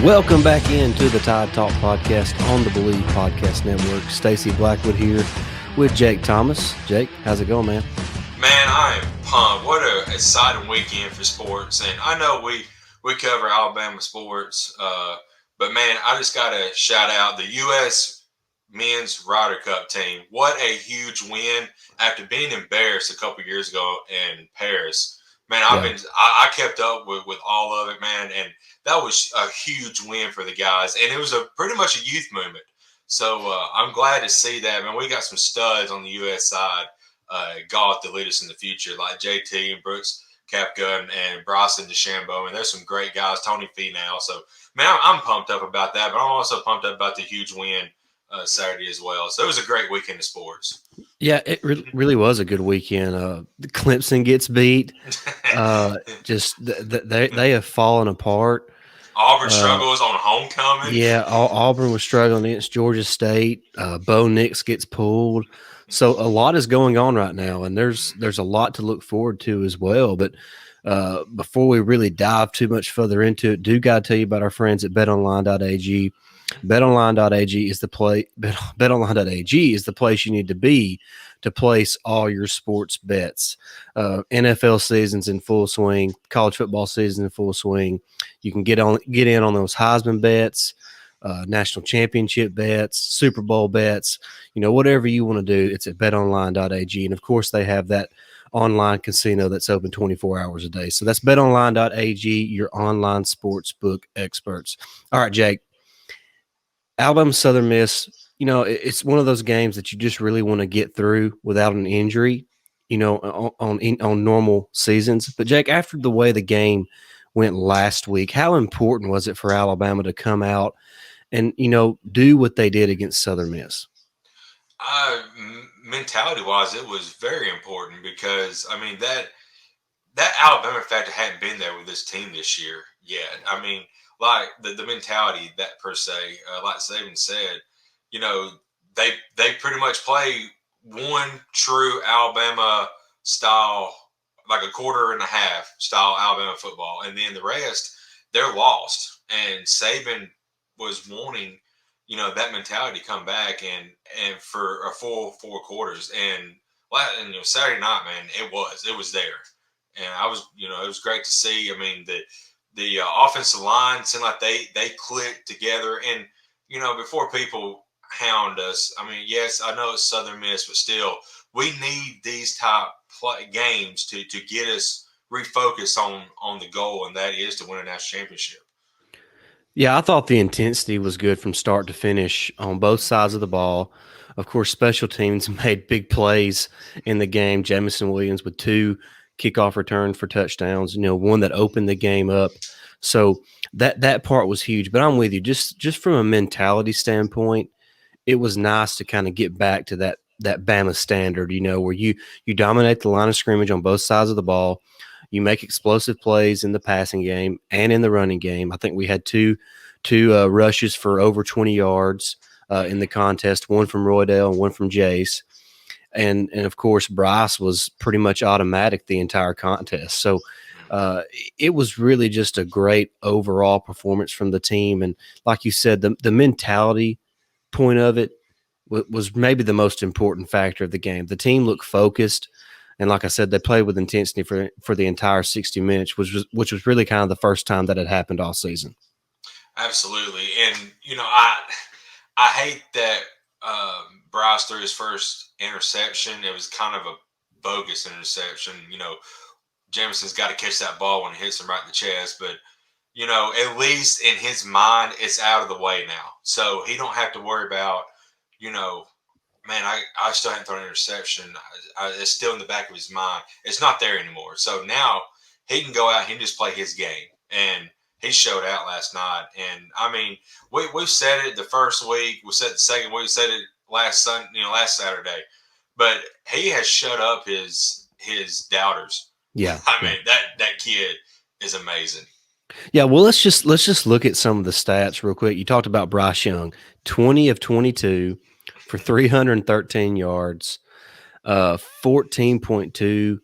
Welcome back into the Tide Talk podcast on the Believe Podcast Network. Stacey Blackwood here with Jake Thomas. Jake, how's it going, man? Man, I am pumped. What a exciting weekend for sports. And I know we cover Alabama sports, but man, I just got to shout out the U.S. Men's Ryder Cup team. What a huge win after being embarrassed a couple years ago in Paris. Man, I kept up with all of it, man, and that was a huge win for the guys, and it was a pretty much a youth movement. So I'm glad to see that, man. We got some studs on the U.S. side, golf to lead us in the future, like JT and Brooks Koepka and Bryson DeChambeau. And there's some great guys, Tony Finau. So, man, I'm pumped up about that, but I'm also pumped up about the huge win Saturday as well. So it was a great weekend of sports. Yeah, it really was a good weekend. Clemson gets beat. They have fallen apart. Auburn struggles on homecoming. Yeah, Auburn was struggling against Georgia State. Bo Nix gets pulled. So a lot is going on right now, and there's a lot to look forward to as well. But before we really dive too much further into it, do got to tell you about our friends at betonline.ag. BetOnline.ag is the play. BetOnline.ag is the place you need to be to place all your sports bets. NFL season's in full swing. College football season in full swing. You can get in on those Heisman bets, national championship bets, Super Bowl bets. Whatever you want to do, it's at BetOnline.ag, and of course they have that online casino that's open 24 hours a day. So that's BetOnline.ag, your online sports book experts. All right, Jake. Alabama Southern Miss, it's one of those games that you just really want to get through without an injury, on normal seasons. But, Jake, after the way the game went last week, how important was it for Alabama to come out and, do what they did against Southern Miss? Mentality-wise, it was very important because, that Alabama factor hadn't been there with this team this year yet. Like the mentality that per se, like Saban said, they pretty much play one true Alabama style, like a quarter and a half style Alabama football, and then the rest they're lost. And Saban was wanting, that mentality to come back and for a full 4 quarters. And Saturday night, man, it was there, and I was, it was great to see. The offensive line seemed like they clicked together. And, before people hound us, yes, I know it's Southern Miss, but still, we need these type games to get us refocused on the goal, and that is to win a national championship. Yeah, I thought the intensity was good from start to finish on both sides of the ball. Of course, special teams made big plays in the game. Jamison Williams with 2 kickoff returns for touchdowns, one that opened the game up. So that part was huge. But I'm with you. Just from a mentality standpoint, it was nice to kind of get back to that Bama standard, where you dominate the line of scrimmage on both sides of the ball. You make explosive plays in the passing game and in the running game. I think we had two rushes for over 20 yards in the contest, one from Roydale and one from Jace. And of course, Bryce was pretty much automatic the entire contest. So it was really just a great overall performance from the team. And like you said, the mentality point of it was maybe the most important factor of the game. The team looked focused. And like I said, they played with intensity for the entire 60 minutes, which was really kind of the first time that had happened all season. Absolutely. And, I hate that Bryce threw his first interception. It was kind of a bogus interception. Jamison's got to catch that ball when it hits him right in the chest. But, at least in his mind, it's out of the way now. So he don't have to worry about, man, I still haven't thrown an interception. It's still in the back of his mind. It's not there anymore. So now he can go out and just play his game. And he showed out last night. And, we've said it the first week. We said it the second week. We said it last Saturday. But he has shut up his doubters. Yeah. That kid is amazing. Yeah, well, let's just look at some of the stats real quick. You talked about Bryce Young, 20 of 22 for 313 yards, 14.2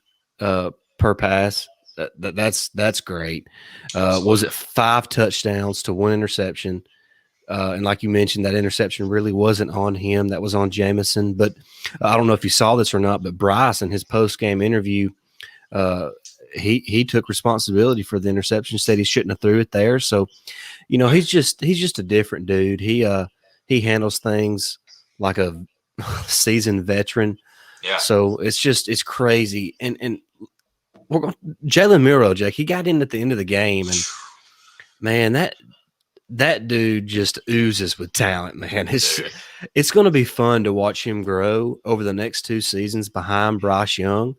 per pass, That's great. Was Absolutely. it 5 touchdowns to 1 interception? And like you mentioned, that interception really wasn't on him. That was on Jamison. But I don't know if you saw this or not, but Bryce in his post game interview, uh, he took responsibility for the interception. Said he shouldn't have threw it there. So Man, he's just a different dude. He handles things like a seasoned veteran. yeah. So it's crazy. And we're going Jalen Miro, Jake. He got in at the end of the game, and man, that dude just oozes with talent, man. Dude. It's going to be fun to watch him grow over the next 2 seasons behind Bryce Young,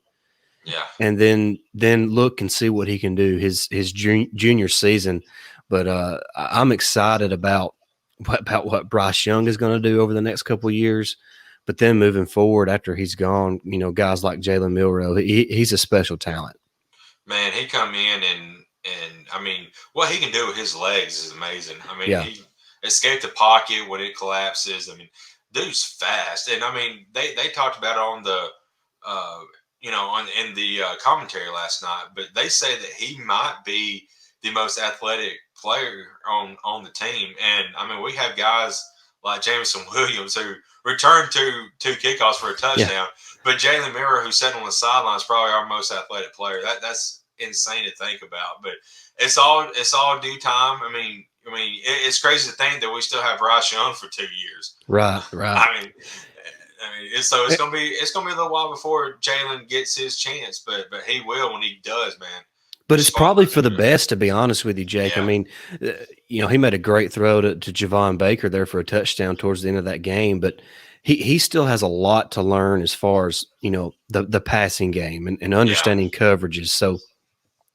Yeah. and then look and see what he can do his junior season. But I'm excited about what Bryce Young is going to do over the next couple of years. But then moving forward after he's gone, guys like Jalen Milrow, he's a special talent. Man, he come in and I mean, what he can do with his legs is amazing. I mean, Yeah, he escaped the pocket when it collapses. I mean, dude's fast, and I mean, they talked about it on the uh, on in the commentary last night, but they say that he might be the most athletic player on the team, and I mean, we have guys like Jameson Williams who returned two kickoffs for a yeah. touchdown. But Jalen Miller, who's sitting on the sideline, is probably our most athletic player. That's insane to think about. But it's all due time. It's crazy to think that we still have Bryce Young for 2 years. Right, right. It's gonna be a little while before Jalen gets his chance, but he will when he does, man. But We're it's spoiled probably for for the him. best, to be honest with you, Jake. I Yeah, mean, uh, he made a great throw to Javon Baker there for a touchdown towards the end of that game, but he still has a lot to learn as far as the passing game and yeah, understanding coverages. So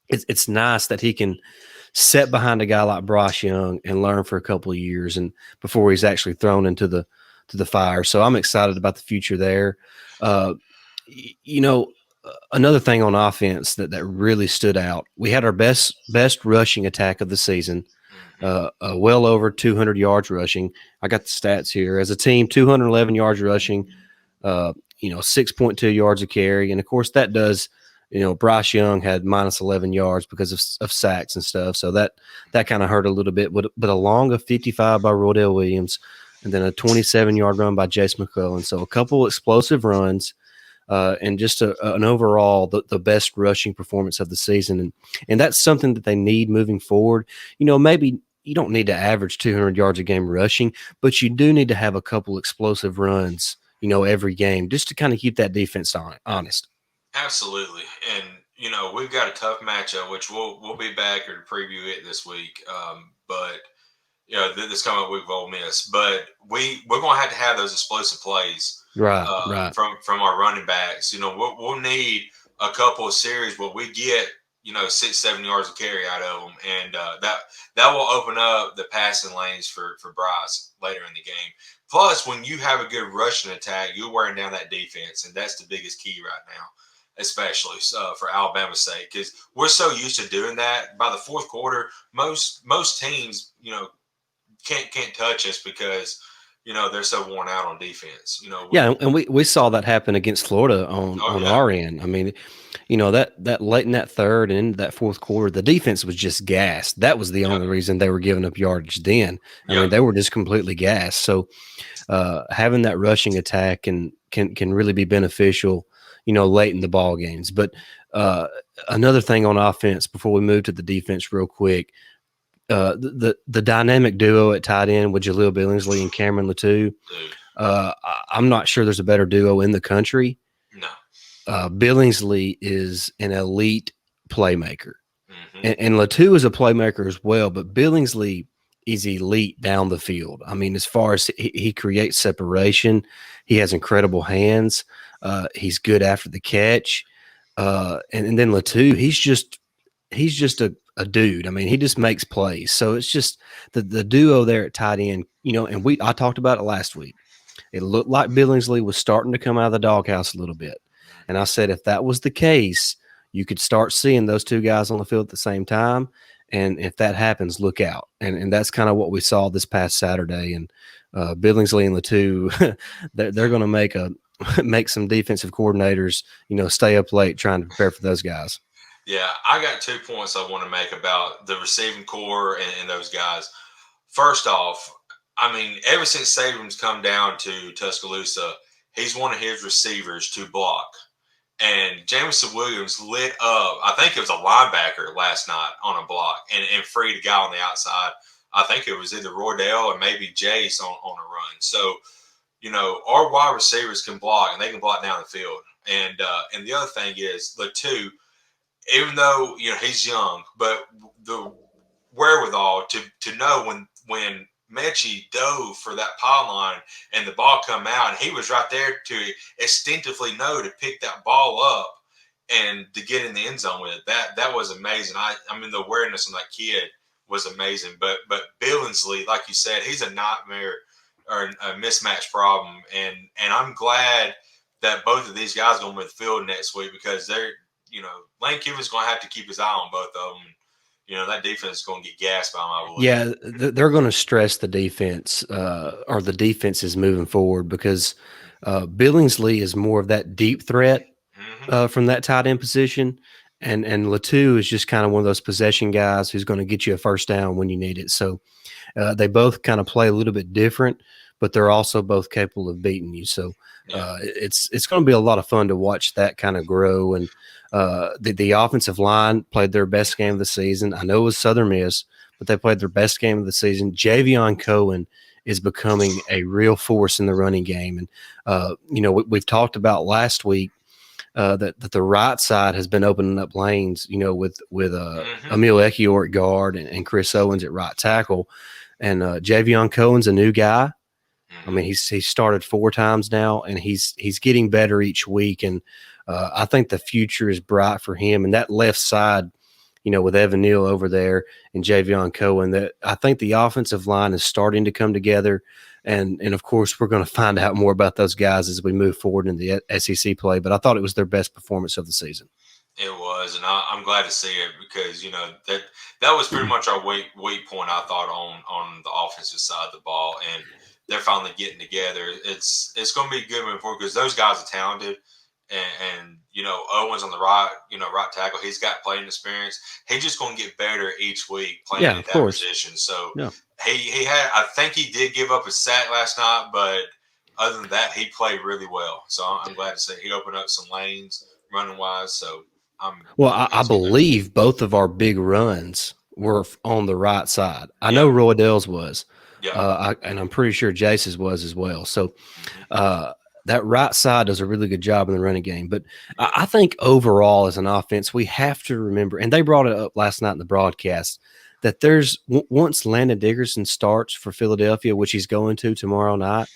it's nice that he can sit behind a guy like Bryce Young and learn for a couple of years and before he's actually thrown into the fire. So I'm excited about the future there. Uh, you know, another thing on offense that really stood out, we had our best rushing attack of the season, hmm well over 200 yards rushing. I got the stats here. As a team, 211 yards rushing, 6.2 yards a carry. And of course, that does, Bryce Young had minus 11 yards because of sacks and stuff. So that kind of hurt a little bit. But along a 55 by Rodell Williams and then a 27-yard run by Jace McClellan. So a couple explosive runs. And just an overall the best rushing performance of the season, and that's something that they need moving forward. Maybe you don't need to average 200 yards a game rushing, but you do need to have a couple explosive runs, every game, just to kind of keep that defense honest. absolutely. And we've got a tough matchup, which we'll be back or to preview it this week. But this coming week of Ole Miss, but we're going to have those explosive plays Right, right. from our running backs. We'll need a couple of series where we get 6-7 yards of carry out of them, and that will open up the passing lanes for Bryce later in the game. Plus, when you have a good rushing attack, you're wearing down that defense, and that's the biggest key right now, especially for Alabama's sake, because we're so used to doing that. By the fourth quarter, most teams, can't touch us because they're so worn out on defense. Yeah, and we saw that happen against Florida on Oh on yeah, our end. I mean, that late in that third and into that fourth quarter, the defense was just gassed. That was the yep, only reason they were giving up yardage then. I yep, mean, they were just completely gassed. So having that rushing attack can really be beneficial, late in the ball games. But another thing on offense before we move to the defense, real quick, the dynamic duo at tight end with Jaleel Billingsley and Cameron Latou. dude, I'm not sure there's a better duo in the country. no, Billingsley is an elite playmaker, hmm and Latou is a playmaker as well. But Billingsley is elite down the field. I mean, as far as he creates separation, he has incredible hands. He's good after the catch, and then Latou, he's just a dude. I mean, he just makes plays. So it's just the duo there at tight end. And I talked about it last week. It looked like Billingsley was starting to come out of the doghouse a little bit. And I said, if that was the case, you could start seeing those two guys on the field at the same time. And if that happens, look out. And that's kind of what we saw this past Saturday. And Billingsley and the two, they're going to make some defensive coordinators, stay up late trying to prepare for those guys. Yeah, I got 2 points I want to make about the receiving core and those guys. First off, I mean, ever since Saban's come down to Tuscaloosa, he's wanted his receivers to block. And Jameson Williams lit up, I think it was a linebacker last night on a block and freed a guy on the outside. I think it was either Roydell or maybe Jace on a run. So, our wide receivers can block and they can block down the field. And the other thing is the two, even though he's young, but the wherewithal to know when Mechie dove for that pylon and the ball come out, and he was right there to instinctively know to pick that ball up and to get in the end zone with it. That was amazing. I mean the awareness on that kid was amazing. But Billingsley, like you said, he's a nightmare or a mismatch problem, and I'm glad that both of these guys going to the field next week because Lane Kiffin's going to have to keep his eye on both of them. That defense is going to get gassed by them, I believe. Yeah, they're going to stress the defense, or the defense is moving forward because Billingsley is more of that deep threat from that tight end position, and Latu is just kind of one of those possession guys who's going to get you a first down when you need it. So they both kind of play a little bit different, but they're also both capable of beating you. So it's going to be a lot of fun to watch that kind of grow. And the offensive line played their best game of the season. I know it was Southern Miss, but they played their best game of the season. Javion Cohen is becoming a real force in the running game. And, we've talked about last week that the right side has been opening up lanes, with Emil Ekiyor at guard and Chris Owens at right tackle. And Javion Cohen's a new guy. I mean, he's started 4 times now, and he's getting better each week. And I think the future is bright for him. And that left side, with Evan Neal over there and Javion Cohen, that I think the offensive line is starting to come together. And of course, we're going to find out more about those guys as we move forward in the SEC play. But I thought it was their best performance of the season. It was, and I'm glad to see it because that was pretty much our weak point. I thought on the offensive side of the ball, and they're finally getting together. It's going to be good moving forward because those guys are talented, and Owens on the right tackle, he's got playing experience. He's just going to get better each week playing in that position. So he had, I think he did give up a sack last night, but other than that, he played really well. So I'm glad to see he opened up some lanes running wise. So. I believe both of our big runs were on the right side. I know Roydell's was, and I'm pretty sure Jace's was as well. So that right side does a really good job in the running game. But I think overall as an offense, we have to remember, and they brought it up last night in the broadcast, that once Landon Dickerson starts for Philadelphia, which he's going to tomorrow night,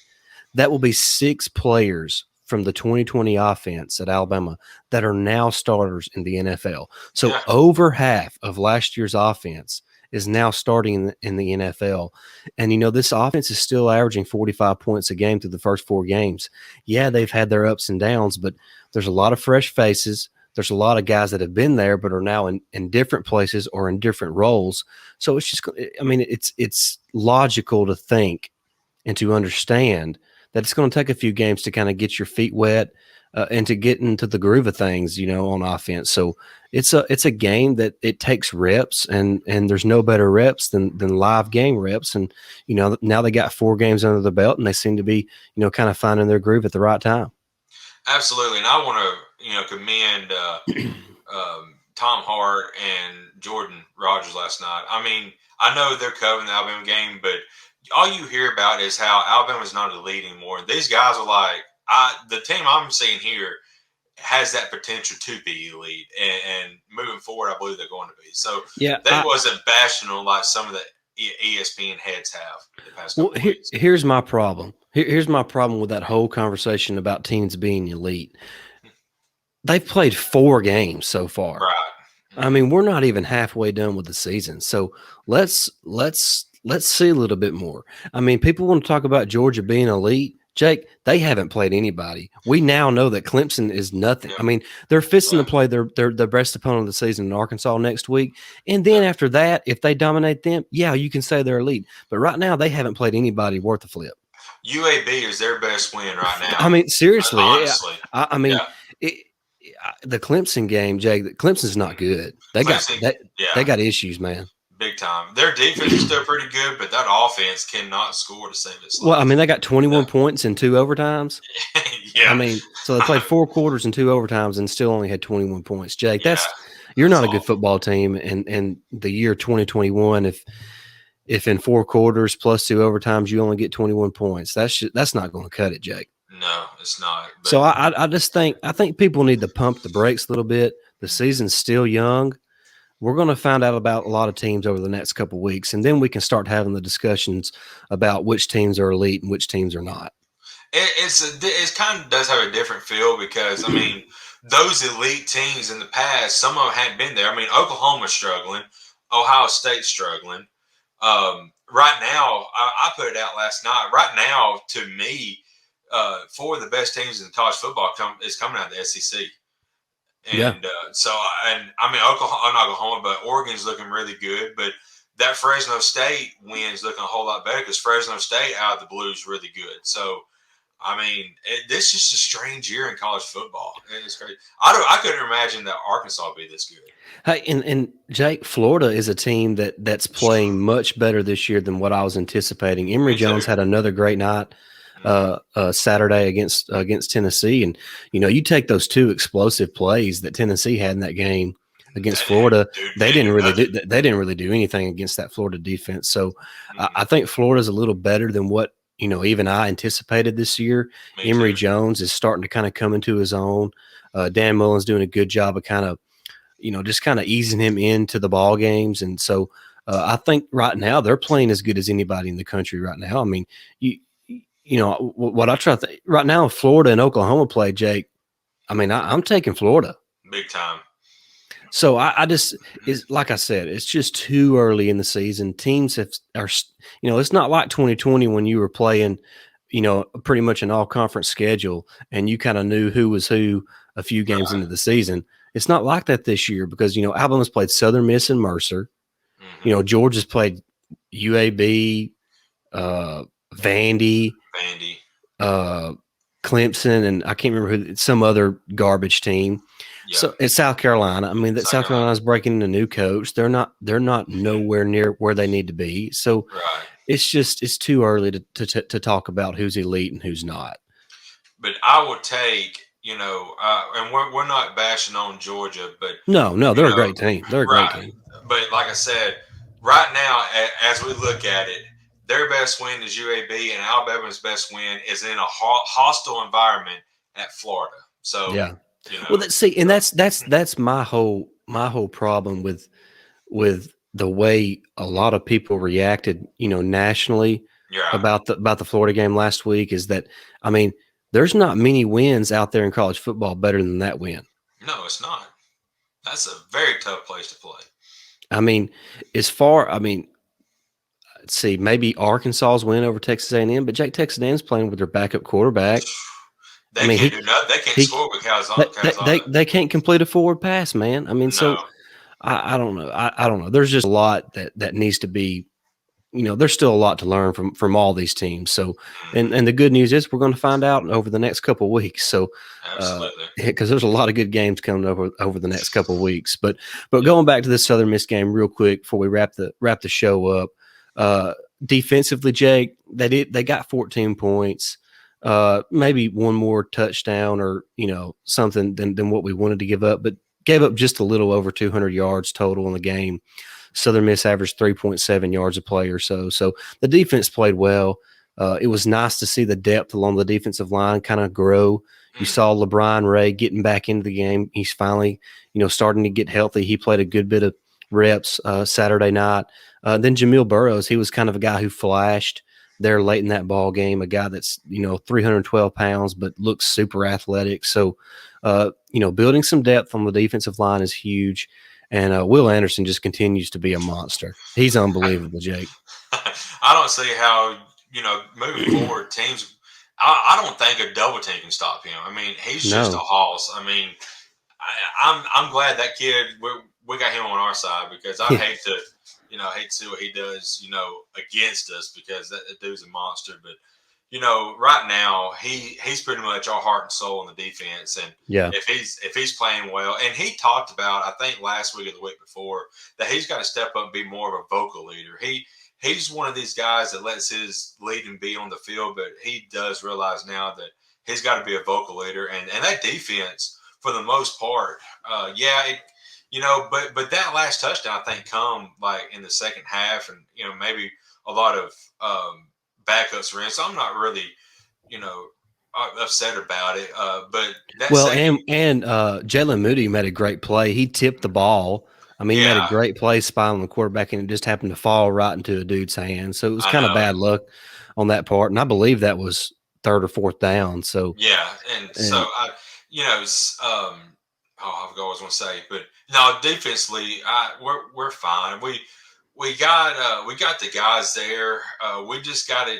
that will be 6 players from the 2020 offense at Alabama that are now starters in the NFL. So over half of last year's offense is now starting in the NFL. And, this offense is still averaging 45 points a game through the first 4 games. Yeah, they've had their ups and downs, but there's a lot of fresh faces. There's a lot of guys that have been there but are now in different places or in different roles. So it's just, it's logical to think and to understand that it's going to take a few games to kind of get your feet wet and to get into the groove of things, on offense. So it's a game that it takes reps, and there's no better reps than live game reps. And, now they got 4 games under the belt, and they seem to be, kind of finding their groove at the right time. Absolutely. And I want to, commend Tom Hart and Jordan Rogers last night. I mean, I know they're covering the Alabama game, but all you hear about is how Alabama's not elite anymore. These guys are like, the team I'm seeing here has that potential to be elite, and moving forward, I believe they're going to be. So they wasn't bashing on like some of the ESPN heads have the past couple weeks. Here's my problem. Here's my problem with that whole conversation about teams being elite. They've played 4 games so far. Right. I mean, we're not even halfway done with the season. So let's see a little bit more. I mean, people want to talk about Georgia being elite. Jake, they haven't played anybody. We now know that Clemson is nothing. I mean, they're fixing to play their best opponent of the season in Arkansas next week. And then after that, if they dominate them, you can say they're elite. But right now, they haven't played anybody worth a flip. UAB is their best win right now. I mean, seriously. Honestly. the Clemson game, Jake. Clemson's not good. They got Clemson, they yeah, got issues, man. big time. Their defense is still pretty good, but that offense cannot score to save its Well, I life. mean, they got 21 points in 2 overtimes. I Yeah, mean, so they played 4 quarters and 2 overtimes and still only had 21 points. Jake, yeah, you're that's not a good awful. football team. And the year 2021, if in 4 quarters plus 2 overtimes you only get 21 points, that's not going to cut it, Jake. No, it's not. But So I just think people need to pump the brakes a little bit. The season's still young. We're going to find out about a lot of teams over the next couple of weeks, and then we can start having the discussions about which teams are elite and which teams are not. it's kind of does have a different feel because I mean those elite teams in the past, some of them hadn't been there. I mean Oklahoma's struggling, Ohio State's struggling. Right now, I put it out last night. Right now, to me, four of the best teams in college football is coming out of the SEC. Yeah. And and I mean, Oklahoma, not Oklahoma, but Oregon's looking really good. But that Fresno State win's looking a whole lot better because Fresno State out of the blue is really good. So, I mean, this is just a strange year in college football. It's crazy. I couldn't imagine that Arkansas would be this good. Hey, and Jake, Florida is a team that's playing much better this year than what I was anticipating. Emory Me too. Jones had another great night Mm-hmm. Saturday against Tennessee, and you take those two explosive plays that Tennessee had in that game against Florida. Dude, They can't didn't do really nothing. do anything against that Florida defense. So I Mm-hmm. think Florida's a little better than what even I anticipated this year. Me Emory too. Jones is starting to kind of come into his own. Dan Mullen's doing a good job of kind of just kind of easing him into the ball games. And so I think right now they're playing as good as anybody in the country right now. I mean, what I try to think right now, Florida and Oklahoma play, Jake. I mean, I'm taking Florida. Big time. So I just is like I said, it's just too early in the season. Teams it's not like 2020 when you were playing, pretty much an all conference schedule and you kind of knew who was who a few games Right. into the season. It's not like that this year because Alabama's played Southern Miss and Mercer. Mm-hmm. Georgia's played UAB, Vandy, Vandy. uh, Clemson, and I can't remember some other garbage team. Yeah. So it's South Carolina. I mean, that South South Carolina. Carolina's breaking in a new coach. They're not nowhere near where they need to be. So Right. it's too early to talk about who's elite and who's not. But I would take, and we're not bashing on Georgia, but No, you they're a know, great team. They're a great right. team. But like I said, right now, as we look at it, their best win is UAB, and Alabama's best win is in a hostile environment at Florida. So, Yeah. Well, and so, that's my whole problem with the way a lot of people reacted, nationally yeah, about the Florida game last week is that I mean, there's not many wins out there in college football better than that win. no, it's not. That's a very tough place to play. I mean, let's see, maybe Arkansas's win over Texas A&M, but Texas A&M's playing with their backup quarterback. I They mean, can't do nothing. They can't he score with they Calzada. they can't complete a forward pass, man. I mean, so No. I don't know. I don't know. There's just a lot that needs to be. There's still a lot to learn from all these teams. So, Hmm. and the good news is we're going to find out over the next couple of weeks. So, Absolutely. because there's a lot of good games coming over the next couple of weeks. But Yeah. going back to this Southern Miss game real quick before we wrap the show up. Defensively, Jake, they got 14 points. Maybe one more touchdown or something than what we wanted to give up, but gave up just a little over 200 yards total in the game. Southern Miss averaged 3.7 yards a play or so. So the defense played well. It was nice to see the depth along the defensive line kind of grow. You Mm. saw LeBron Ray getting back into the game. He's finally, starting to get healthy. He played a good bit of reps Saturday night. Then Jamil Burrows, he was kind of a guy who flashed there late in that ball game, a guy that's 312 pounds but looks super athletic. So building some depth on the defensive line is huge. And Will Anderson just continues to be a monster. He's unbelievable, Jake. I don't see how moving forward teams. I don't think a double team can stop him. I mean, he's just a No. hoss. I mean, I'm glad that kid we got him on our side because I'd Yeah. hate to hate to see what he does against us because that dude's a monster. But right now he's pretty much our heart and soul in the defense, and Yeah. if he's playing well, and he talked about I think last week or the week before that he's got to step up and be more of a vocal leader. He's one of these guys that lets his leading be on the field, but he does realize now that he's got to be a vocal leader, and that defense for the most part, yeah, but that last touchdown I think come like in the second half, and maybe a lot of backups were in, so I'm not really you know upset about it. But that Well, second, and Jalen Moody made a great play. He tipped the ball. I mean, he made a yeah, great play spying the quarterback, and it just happened to fall right into a dude's hand. So it was I kind of know. bad luck on that part. And I believe that was third or fourth down. So, Yeah, and so and I always want to say, but no, defensively, we're fine. We got the guys there. We just got to,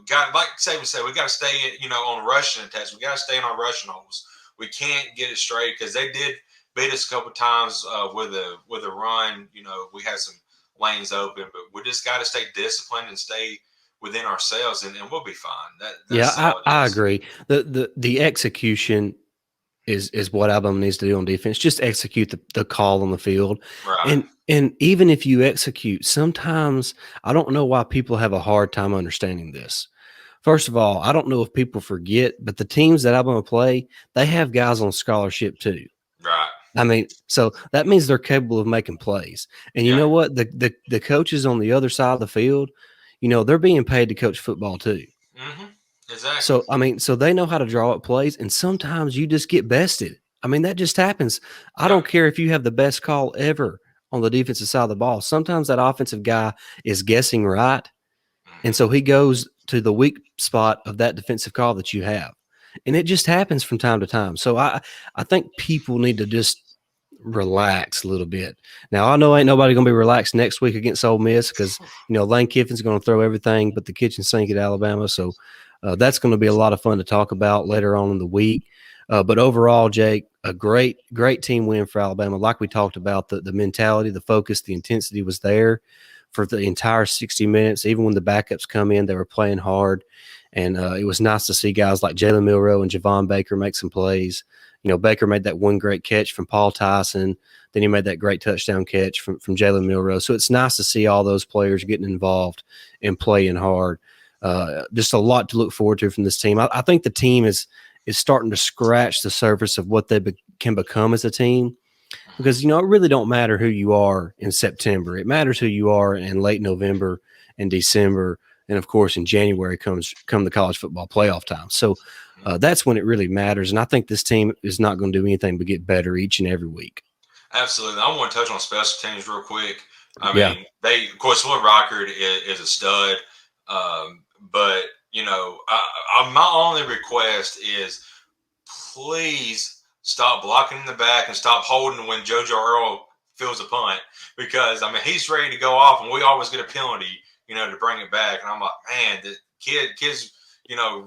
got like Saban said, we got to stay, on rushing attacks. We got to stay in our rushing holes. We can't get it straight because they did beat us a couple times with a run. We had some lanes open, but we just got to stay disciplined and stay within ourselves, and we'll be fine. That's yeah, all it I is. agree. The execution is what Alabama needs to do on defense. Just execute the call on the field. Right. And even if you execute, sometimes I don't know why people have a hard time understanding this. First of all, I don't know if people forget, but the teams that Alabama play, they have guys on scholarship too. Right. I mean, so that means they're capable of making plays. And you Yeah. know what? The coaches on the other side of the field, they're being paid to coach football too. Mm-hmm. Exactly. So I mean, so they know how to draw up plays, and sometimes you just get bested. I mean, that just happens. I Yep. don't care if you have the best call ever on the defensive side of the ball. Sometimes that offensive guy is guessing right, and Mm-hmm. so he goes to the weak spot of that defensive call that you have. And it just happens from time to time. So I think people need to just relax a little bit. Now I know ain't nobody gonna be relaxed next week against Ole Miss because Lane Kiffin's gonna throw everything but the kitchen sink at Alabama. So that's going to be a lot of fun to talk about later on in the week. But overall, Jake, a great team win for Alabama. Like we talked about, the mentality, the focus, the intensity was there for the entire 60 minutes. Even when the backups come in, they were playing hard. And it was nice to see guys like Jalen Milroe and Javon Baker make some plays. Baker made that one great catch from Paul Tyson. Then he made that great touchdown catch from Jalen Milroe. So it's nice to see all those players getting involved and playing hard. Just a lot to look forward to from this team. I think the team is starting to scratch the surface of what they can become as a team, because it really don't matter who you are in September. It matters who you are in late November and December, and of course in January come the college football playoff time. So that's when it really matters. And I think this team is not going to do anything but get better each and every week. Absolutely. I want to touch on special teams real quick. I Yeah, mean, of course, Will Rockard is a stud. But, my only request is please stop blocking in the back and stop holding when JoJo Earl feels a punt, because, I mean, he's ready to go off and we always get a penalty, to bring it back. And I'm like, man, the kid's,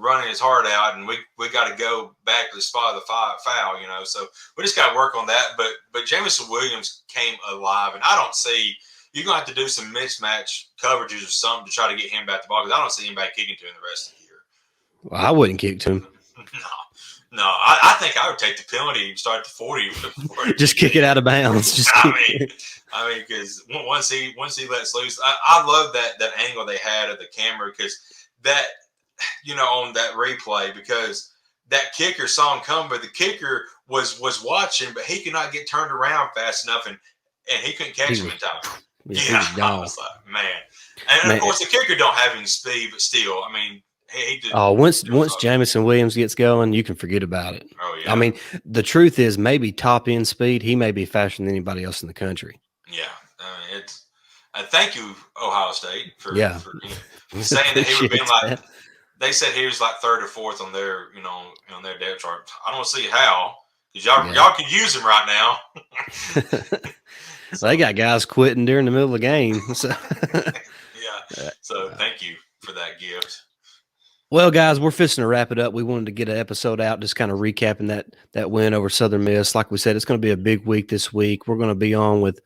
running his heart out, and we got to go back to the spot of the foul, So we just got to work on that. But Jamison Williams came alive, and I don't see you're gonna have to do some mismatch coverages or something to try to get him back to the ball, because I don't see anybody kicking to him the rest of the year. well, I wouldn't kick to him. No, I think I would take the penalty and start at the 40. Just kick it out of bounds. Just I mean, because once he lets loose, I love that angle they had of the camera, because that on that replay, because that kicker saw him come, but the kicker was watching, but he could not get turned around fast enough, and he couldn't catch him in time. Yeah, I was like, man. And of course, the kicker don't have any speed, but still, I mean, he did. Once Jamison Williams gets going, you can forget about it. Oh yeah. I mean, the truth is, maybe top end speed, he may be faster than anybody else in the country. Yeah, I mean, it's. Thank you, Ohio State, for saying that he would be like. That. They said he was like third or fourth on their on their depth chart. I don't see how, because y'all could use him right now. They got guys quitting during the middle of the game. So. Yeah. So thank you for that gift. Well, guys, we're fixing to wrap it up. We wanted to get an episode out, just kind of recapping that win over Southern Miss. Like we said, it's going to be a big week this week. We're going to be on with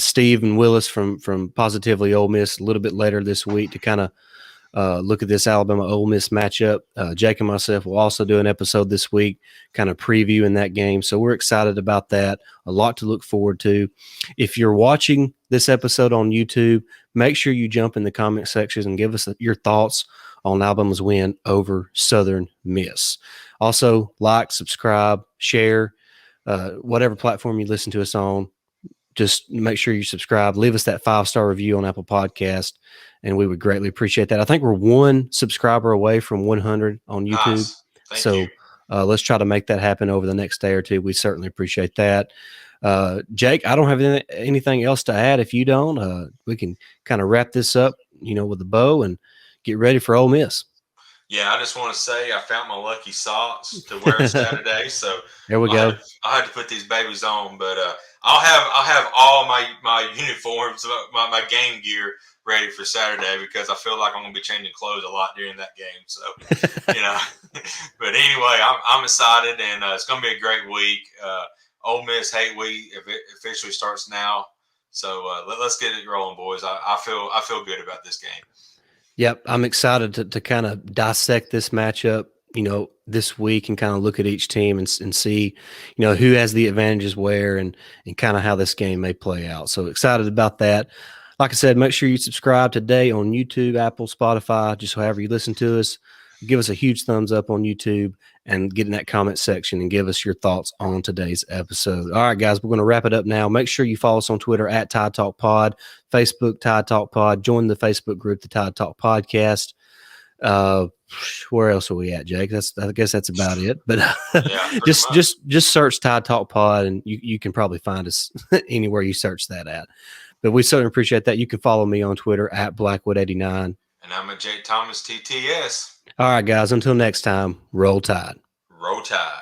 Steve and Willis from Positively Ole Miss a little bit later this week to kind of look at this Alabama Ole Miss matchup. Jake and myself will also do an episode this week, kind of previewing that game. So we're excited about that. A lot to look forward to. If you're watching this episode on YouTube, make sure you jump in the comment sections and give us your thoughts on Alabama's win over Southern Miss. Also, like, subscribe, share, whatever platform you listen to us on. Just make sure you subscribe. Leave us that 5-star review on Apple Podcast, and we would greatly appreciate that. I think we're one subscriber away from 100 on YouTube. Nice. Thank So you. let's try to make that happen over the next day or two. We certainly appreciate that. Jake, I don't have anything else to add. If you don't, we can kind of wrap this up, with a bow and get ready for Ole Miss. Yeah, I just want to say I found my lucky socks to wear Saturday, so There we go. I had to put these babies on. But I'll have all my uniforms, my game gear ready for Saturday because I feel like I'm going to be changing clothes a lot during that game. So but anyway, I'm excited, and it's going to be a great week. Ole Miss Hate Week officially starts now, so let's get it rolling, boys. I feel good about this game. Yep, I'm excited to kind of dissect this matchup, this week and kind of look at each team and see, who has the advantages where and kind of how this game may play out. So excited about that. Like I said, make sure you subscribe today on YouTube, Apple, Spotify, just however you listen to us. Give us a huge thumbs up on YouTube and get in that comment section and give us your thoughts on today's episode. All right, guys, we're going to wrap it up now. Make sure you follow us on Twitter at Tide Talk Pod, Facebook, Tide Talk Pod. Join the Facebook group, the Tide Talk Podcast. Where else are we at, Jake? I guess that's about it. But Yeah, just search Tide Talk Pod, and you can probably find us anywhere you search that at. But we certainly appreciate that. You can follow me on Twitter at Blackwood89. And I'm a Jake Thomas TTS. All right, guys, until next time, roll Tide. Roll Tide.